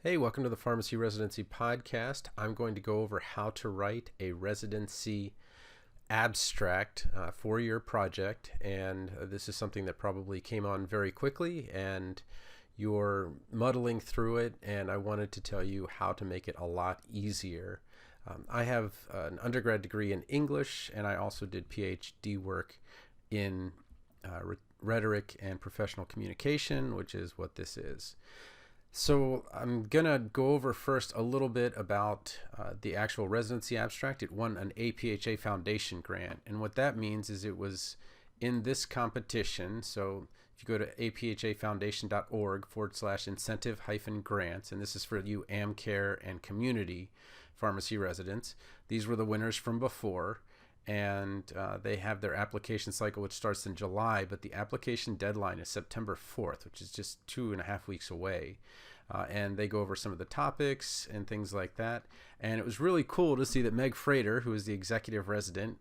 Hey, welcome to the Pharmacy Residency Podcast. I'm going to go over how to write a residency abstract for your project. And this is something that probably came on very quickly and you're muddling through it. And I wanted to tell you how to make it a lot easier. I have an undergrad degree in English, and I also did PhD work in rhetoric and professional communication, which is what this is. So I'm going to go over first a little bit about the actual residency abstract. It won an APHA Foundation grant. And what that means is it was in this competition. So if you go to aphafoundation.org/incentive-grants, and this is for you AmCare and community pharmacy residents, these were the winners from before. And they have their application cycle, which starts in July, but the application deadline is September 4th, which is just 2.5 weeks away. And they go over some of the topics and things like that. And it was really cool to see that Meg Frater, who is the executive resident,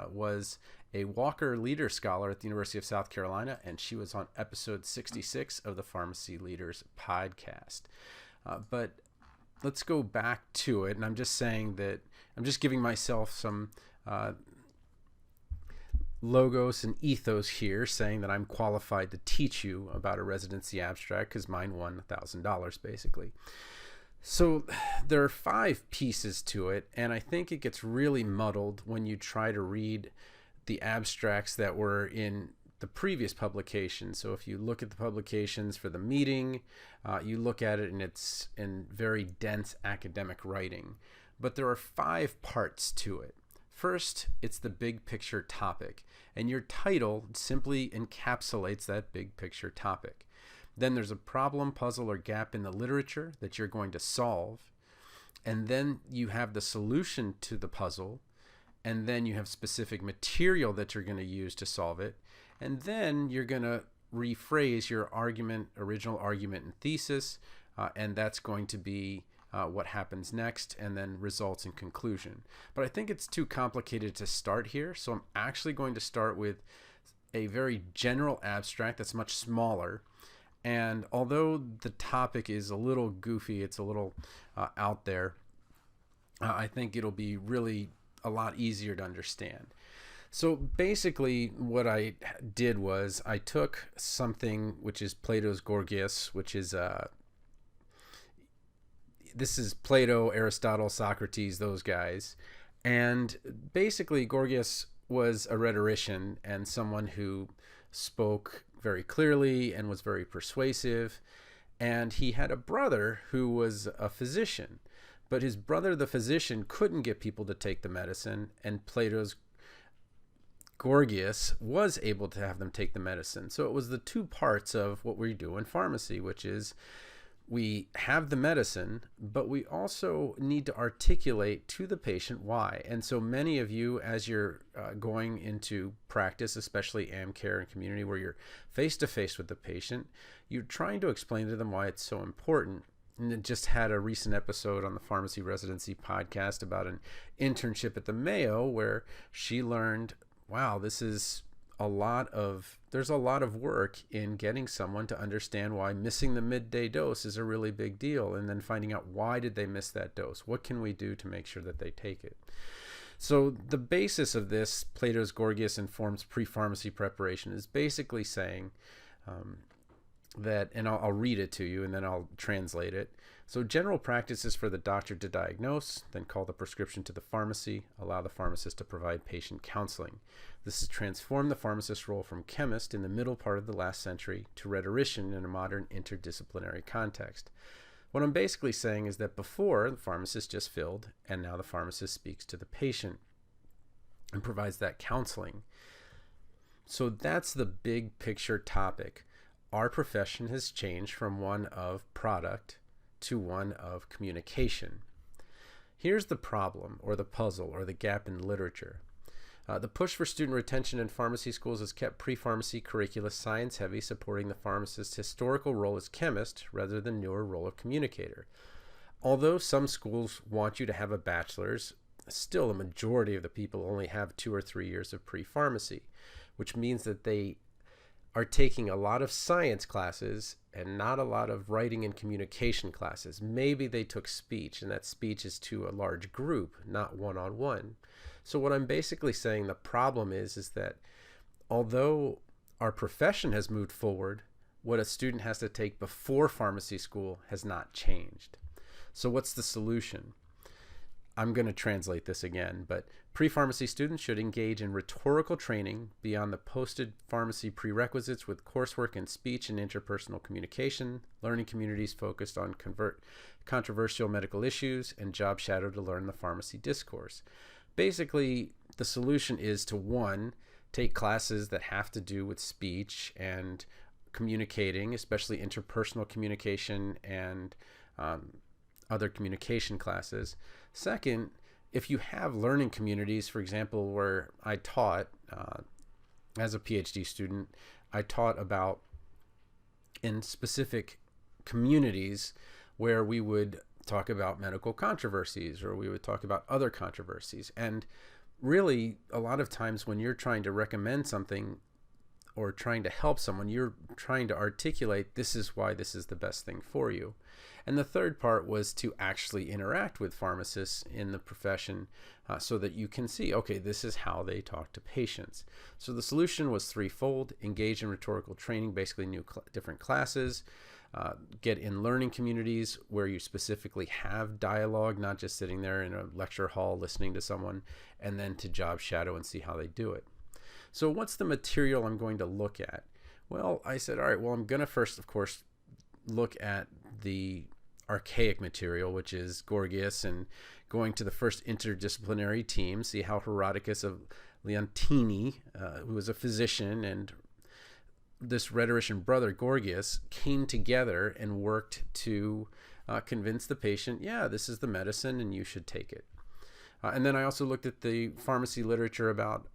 was a Walker Leader Scholar at the University of South Carolina, and she was on episode 66 of the Pharmacy Leaders podcast. But let's go back to it, and I'm just saying that I'm just giving myself some logos and ethos here, saying that I'm qualified to teach you about a residency abstract because mine won $1,000 basically. So there are 5 pieces to it, and I think it gets really muddled when you try to read the abstracts that were in the previous publication. So if you look at the publications for the meeting, you look at it and it's in very dense academic writing. But there are 5 parts to it. First, it's the big picture topic, and your title simply encapsulates that big picture topic. Then there's a problem, puzzle, or gap in the literature that you're going to solve, and then you have the solution to the puzzle, and then you have specific material that you're going to use to solve it, and then you're going to rephrase your argument, original argument and thesis, and that's going to be what happens next, and then results and conclusion. But I think it's too complicated to start here, so I'm actually going to start with a very general abstract that's much smaller. And although the topic is a little goofy, it's a little out there, I think it'll be really a lot easier to understand. So basically what I did was I took something which is Platos Gorgas, which is this is Plato, Aristotle, Socrates, those guys. And basically, Gorgias was a rhetorician and someone who spoke very clearly and was very persuasive. And he had a brother who was a physician. But his brother, the physician, couldn't get people to take the medicine. And Plato's Gorgias was able to have them take the medicine. So it was the 2 parts of what we do in pharmacy, which is we have the medicine, but we also need to articulate to the patient why. And so many of you, as you're going into practice, especially AmCare and community, where you're face-to-face with the patient, you're trying to explain to them why it's so important. And it just had a recent episode on the Pharmacy Residency podcast about an internship at the Mayo where she learned, wow, there's a lot of work in getting someone to understand why missing the midday dose is a really big deal, and then finding out why did they miss that dose. What can we do to make sure that they take it? So the basis of this, Plato's Gorgias informs pre-pharmacy preparation, is basically saying that, and I'll read it to you and then I'll translate it. So general practice is for the doctor to diagnose, then call the prescription to the pharmacy, allow the pharmacist to provide patient counseling. This has transformed the pharmacist's role from chemist in the middle part of the last century to rhetorician in a modern interdisciplinary context. What I'm basically saying is that before, the pharmacist just filled, and now the pharmacist speaks to the patient and provides that counseling. So that's the big picture topic. Our profession has changed from one of product to one of communication. Here's the problem, or the puzzle, or the gap in literature. The push for student retention in pharmacy schools has kept pre-pharmacy curricula science-heavy, supporting the pharmacist's historical role as chemist rather than newer role of communicator. Although some schools want you to have a bachelor's, still a majority of the people only have 2 or 3 years of pre-pharmacy, which means that they are taking a lot of science classes and not a lot of writing and communication classes. Maybe they took speech, and that speech is to a large group, not one-on-one. So what I'm basically saying the problem is that although our profession has moved forward, what a student has to take before pharmacy school has not changed. So what's the solution? I'm going to translate this again, but pre-pharmacy students should engage in rhetorical training beyond the posted pharmacy prerequisites with coursework in speech and interpersonal communication, learning communities focused on controversial medical issues, and job shadow to learn the pharmacy discourse. Basically, the solution is to, one, take classes that have to do with speech and communicating, especially interpersonal communication and other communication classes. Second, if you have learning communities, for example, where I taught as a PhD student, I taught about in specific communities where we would talk about medical controversies or we would talk about other controversies. And really, a lot of times when you're trying to recommend something or trying to help someone, you're trying to articulate this is why this is the best thing for you. And the third part was to actually interact with pharmacists in the profession so that you can see, okay, this is how they talk to patients. So the solution was threefold: engage in rhetorical training, basically different classes, get in learning communities where you specifically have dialogue, not just sitting there in a lecture hall listening to someone, and then to job shadow and see how they do it. So what's the material I'm going to look at? Well, I said, all right, well, I'm going to first, of course, look at the archaic material, which is Gorgias, and going to the first interdisciplinary team, see how Herodicus of Leontini, who was a physician, and this rhetorician brother Gorgias came together and worked to convince the patient, yeah, this is the medicine and you should take it. And then I also looked at the pharmacy literature about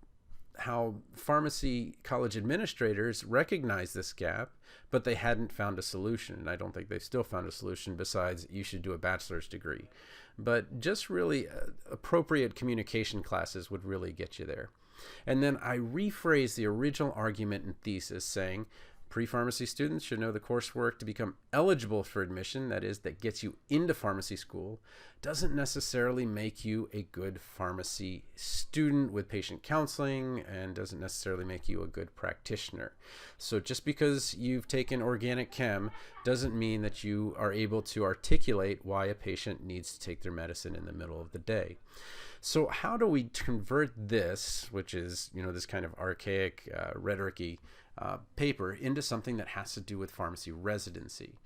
how pharmacy college administrators recognized this gap, but they hadn't found a solution. And I don't think they've still found a solution besides you should do a bachelor's degree. But just really appropriate communication classes would really get you there. And then I rephrased the original argument in Thesis saying, pre-pharmacy students should know the coursework to become eligible for admission, that is, that gets you into pharmacy school, doesn't necessarily make you a good pharmacy student with patient counseling and doesn't necessarily make you a good practitioner. So just because you've taken organic chem doesn't mean that you are able to articulate why a patient needs to take their medicine in the middle of the day. So how do we convert this, which is, this kind of archaic rhetoric-y paper, into something that has to do with pharmacy residency?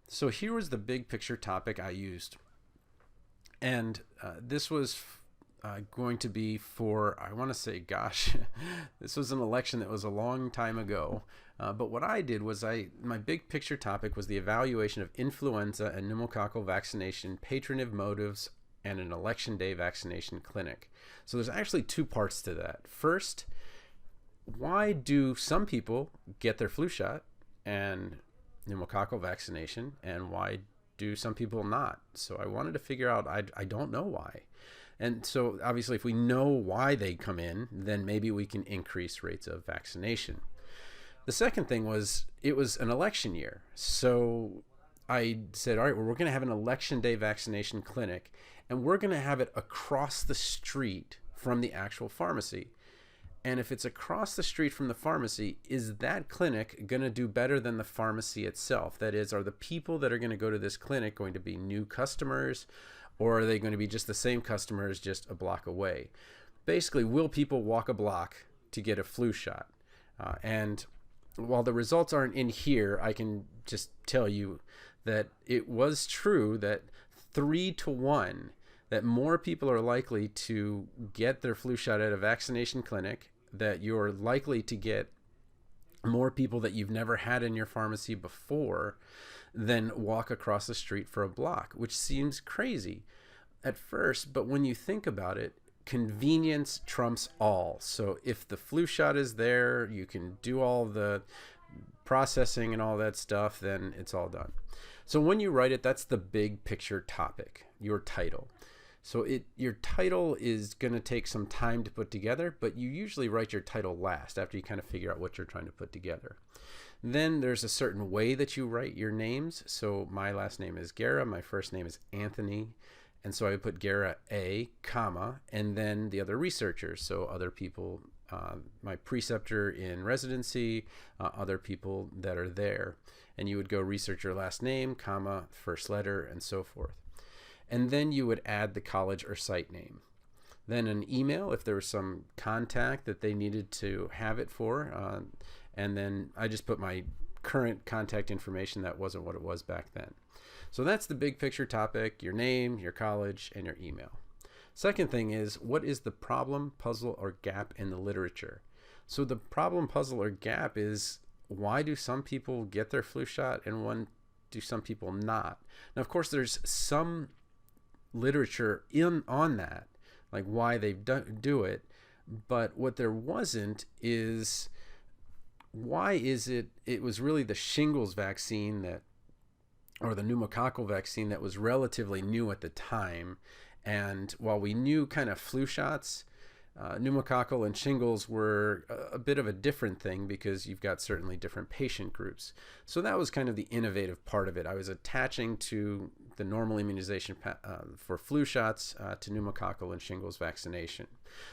So here was the big picture topic I used. And this was going to be for, I want to say, gosh, this was an election that was a long time ago. But what I did was my big picture topic was the evaluation of influenza and pneumococcal vaccination, patronative motives, and an election day vaccination clinic. So there's actually two parts to that. First, why do some people get their flu shot and pneumococcal vaccination, and why do some people not? So I wanted to figure out, I don't know why. And so obviously if we know why they come in, then maybe we can increase rates of vaccination. The second thing was, it was an election year. So I said, all right, well, we're going to have an election day vaccination clinic, and we're going to have it across the street from the actual pharmacy. And if it's across the street from the pharmacy, is that clinic going to do better than the pharmacy itself? That is, are the people that are going to go to this clinic going to be new customers, or are they going to be just the same customers just a block away? Basically, will people walk a block to get a flu shot? And while the results aren't in here, I can just tell you that it was true that 3-to-1, that more people are likely to get their flu shot at a vaccination clinic, that you're likely to get more people that you've never had in your pharmacy before than walk across the street for a block, which seems crazy at first, but when you think about it, convenience trumps all. So if the flu shot is there, you can do all the processing and all that stuff, then it's all done. So when you write it, that's the big picture topic, your title. So your title is going to take some time to put together, but you usually write your title last after you kind of figure out what you're trying to put together. Then there's a certain way that you write your names. So my last name is Guerra, my first name is Anthony, and so I would put Guerra A, comma, and then the other researchers, so other people, my preceptor in residency, other people that are there. And you would go researcher last name, comma, first letter, and so forth. And then you would add the college or site name. Then an email if there was some contact that they needed to have it for. And then I just put my current contact information. That wasn't what it was back then. So that's the big picture topic: your name, your college, and your email. Second thing is, what is the problem, puzzle, or gap in the literature? So the problem, puzzle, or gap is, why do some people get their flu shot and when do some people not? Now, of course, there's some literature on that, like why they do it, but what there wasn't is, why is it was really the shingles vaccine or the pneumococcal vaccine that was relatively new at the time. And while we knew kind of flu shots, pneumococcal and shingles were a bit of a different thing because you've got certainly different patient groups. So that was kind of the innovative part of it. I was attaching to the normal immunization for flu shots to pneumococcal and shingles vaccination.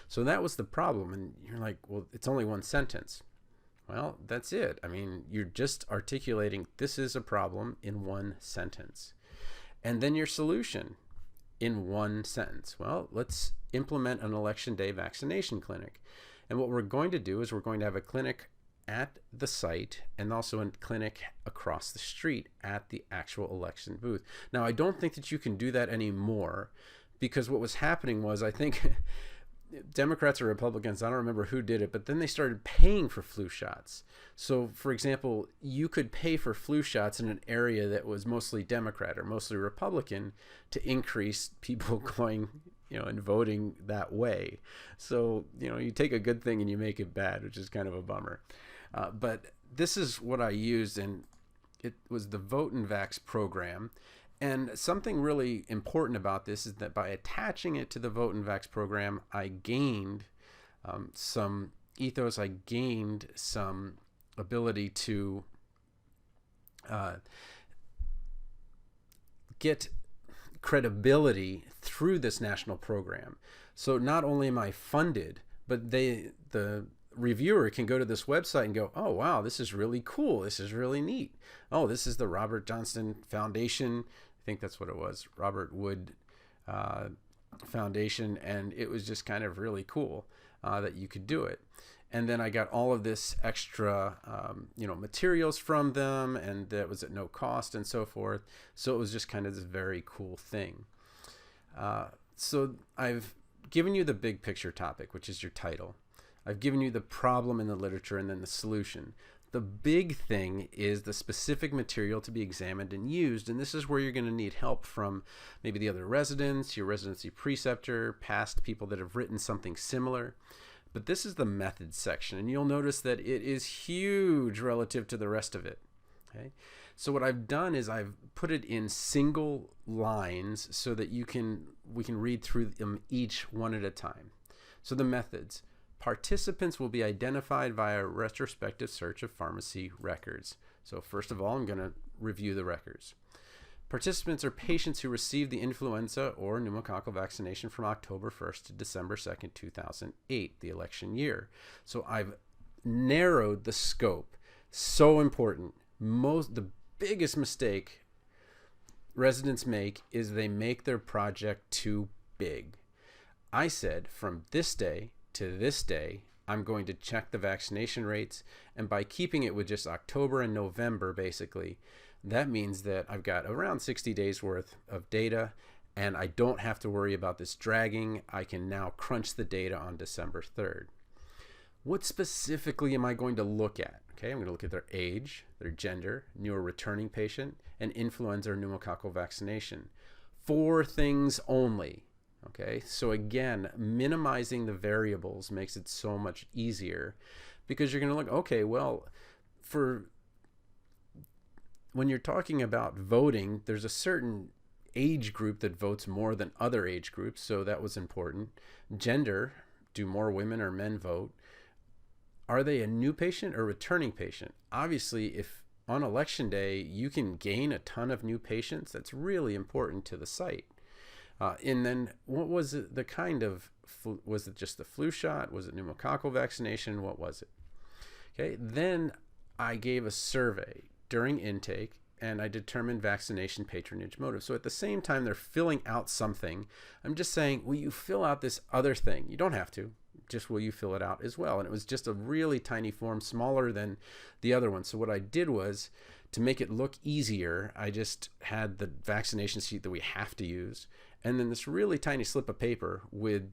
So that was the problem. And you're like, well, it's only one sentence. Well, that's it. I mean, you're just articulating this is a problem in one sentence. And then your solution in one sentence. Well, let's implement an election day vaccination clinic. And what we're going to do is we're going to have a clinic at the site and also a clinic across the street at the actual election booth. Now, I don't think that you can do that anymore, because what was happening was, I think Democrats or Republicans, I don't remember who did it, but then they started paying for flu shots. So, for example, you could pay for flu shots in an area that was mostly Democrat or mostly Republican to increase people going, and voting that way. So, you take a good thing and you make it bad, which is kind of a bummer. But this is what I used, and it was the Vote and Vax program. And something really important about this is that by attaching it to the Vote and Vax program, I gained some ethos, I gained some ability to get credibility through this national program. So not only am I funded, but the reviewer can go to this website and go, oh, wow, this is really cool. This is really neat. Oh, this is the Robert Johnston Foundation. I think that's what it was, Robert Wood Foundation. And it was just kind of really cool that you could do it. And then I got all of this extra, materials from them, and that was at no cost and so forth. So it was just kind of this very cool thing. So I've given you the big picture topic, which is your title. I've given you the problem in the literature and then the solution. The big thing is the specific material to be examined and used, and this is where you're going to need help from maybe the other residents, your residency preceptor, past people that have written something similar. But this is the methods section, and you'll notice that it is huge relative to the rest of it. Okay? So what I've done is I've put it in single lines so that we can read through them each one at a time. So the methods. Participants will be identified via a retrospective search of pharmacy records. So first of all, I'm going to review the records. Participants are patients who received the influenza or pneumococcal vaccination from October 1st to December 2nd, 2008, the election year. So I've narrowed the scope. So important. The biggest mistake residents make is they make their project too big. I said from this day to this day, I'm going to check the vaccination rates, and by keeping it with just October and November, basically, that means that I've got around 60 days worth of data, and I don't have to worry about this dragging. I can now crunch the data on December 3rd. What specifically am I going to look at? Okay, I'm going to look at their age, their gender, new or returning patient, and influenza or pneumococcal vaccination. 4 things only. Okay, so again, minimizing the variables makes it so much easier, because you're going to look, okay, well, when you're talking about voting, there's a certain age group that votes more than other age groups, so that was important. Gender, do more women or men vote? Are they a new patient or returning patient? Obviously, if on election day you can gain a ton of new patients, that's really important to the site. And then what was it, the kind of flu, was it just the flu shot? Was it pneumococcal vaccination? What was it? Okay, then I gave a survey during intake and I determined vaccination patronage motive. So at the same time they're filling out something, I'm just saying, will you fill out this other thing? You don't have to, just will you fill it out as well? And it was just a really tiny form, smaller than the other one. So what I did was, to make it look easier, I just had the vaccination sheet that we have to use, and then this really tiny slip of paper with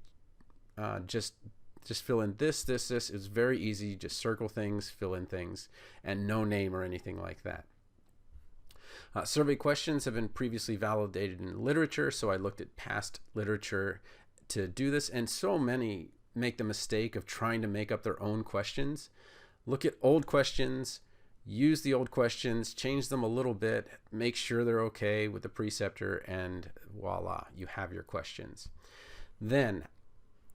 just fill in this. It's very easy. Just circle things, fill in things, and no name or anything like that. Survey questions have been previously validated in literature, so I looked at past literature to do this, and so many make the mistake of trying to make up their own questions. Look at old questions, use the old questions, change them a little bit, make sure they're okay with the preceptor, and voila, you have your questions. Then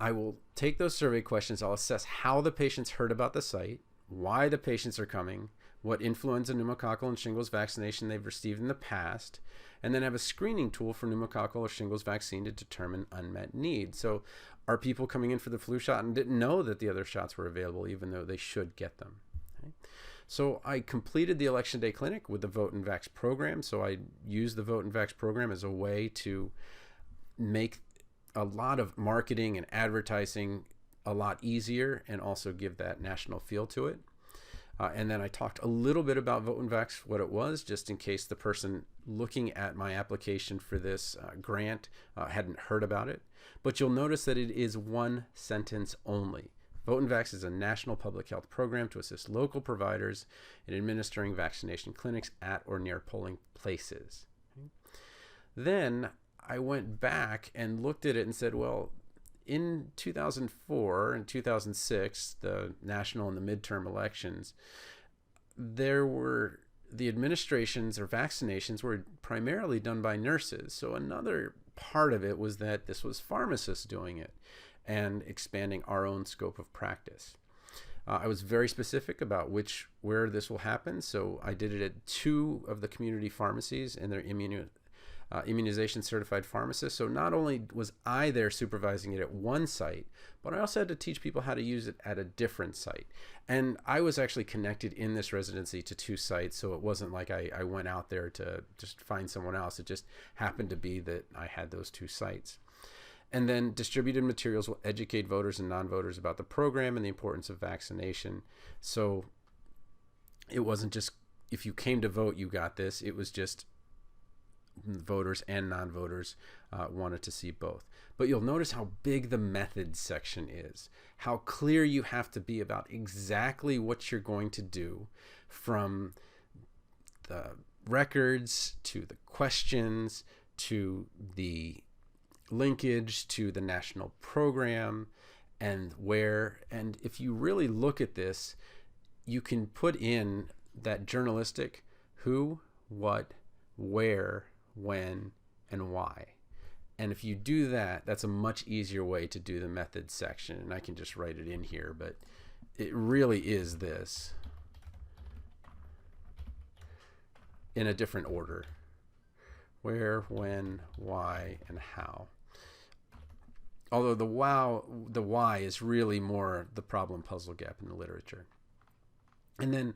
I will take those survey questions, I'll assess how the patients heard about the site, why the patients are coming, what influenza, pneumococcal, and shingles vaccination they've received in the past, and then have a screening tool for pneumococcal or shingles vaccine to determine unmet need. So are people coming in for the flu shot and didn't know that the other shots were available, even though they should get them? Okay. So I completed the election day clinic with the Vote and Vax program. So I used the Vote and Vax program as a way to make a lot of marketing and advertising a lot easier and also give that national feel to it. And then I talked a little bit about Vote and Vax, what it was, just in case the person looking at my application for this grant hadn't heard about it. But you'll notice that it is one sentence only. Vote and Vax is a national public health program to assist local providers in administering vaccination clinics at or near polling places. Okay. Then I went back and looked at it and said, well, in 2004 and 2006, the national and the midterm elections, there were the administrations or vaccinations were primarily done by nurses. So another part of it was that this was pharmacists doing it and expanding our own scope of practice. I was very specific about where this will happen. So I did it at 2 of the community pharmacies and their immunization certified pharmacists. So not only was I there supervising it at one site, but I also had to teach people how to use it at a different site. And I was actually connected in this residency to 2 sites, so it wasn't like I went out there to just find someone else. It just happened to be that I had those 2 sites. And then distributed materials will educate voters and non-voters about the program and the importance of vaccination. So it wasn't just if you came to vote, you got this. It was just voters and non-voters wanted to see both. But you'll notice how big the methods section is, how clear you have to be about exactly what you're going to do, from the records to the questions to the linkage to the national program and where. And if you really look at this, you can put in that journalistic who, what, where, when, and why. And if you do that, that's a much easier way to do the methods section. And I can just write it in here, but it really is this in a different order: where, when, why, and how. Although the why is really more the problem puzzle gap in the literature. And then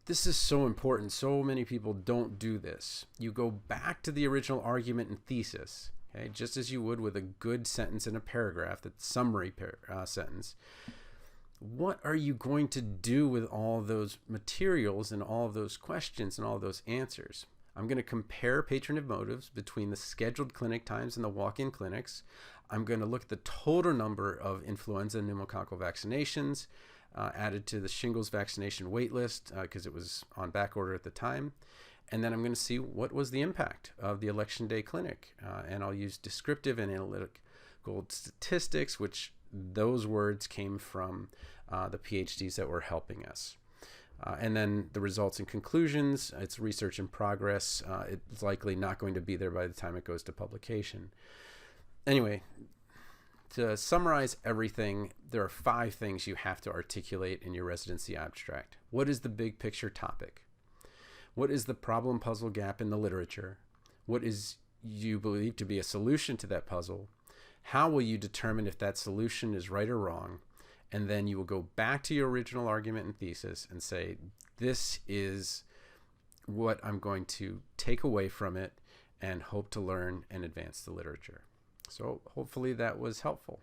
this is so important. So many people don't do this. You go back to the original argument and thesis, okay, just as you would with a good sentence in a paragraph, that summary sentence. What are you going to do with all those materials and all of those questions and all of those answers? I'm going to compare patronage motives between the scheduled clinic times and the walk-in clinics. I'm going to look at the total number of influenza and pneumococcal vaccinations added to the shingles vaccination wait list because it was on back order at the time. And then I'm going to see what was the impact of the election day clinic. And I'll use descriptive and analytical statistics, which those words came from the PhDs that were helping us. And then the results and conclusions, it's research in progress. It's likely not going to be there by the time it goes to publication. Anyway, to summarize everything, there are 5 things you have to articulate in your residency abstract. What is the big picture topic? What is the problem puzzle gap in the literature? What is you believe to be a solution to that puzzle? How will you determine if that solution is right or wrong? And then you will go back to your original argument and thesis and say, this is what I'm going to take away from it and hope to learn and advance the literature. So hopefully that was helpful.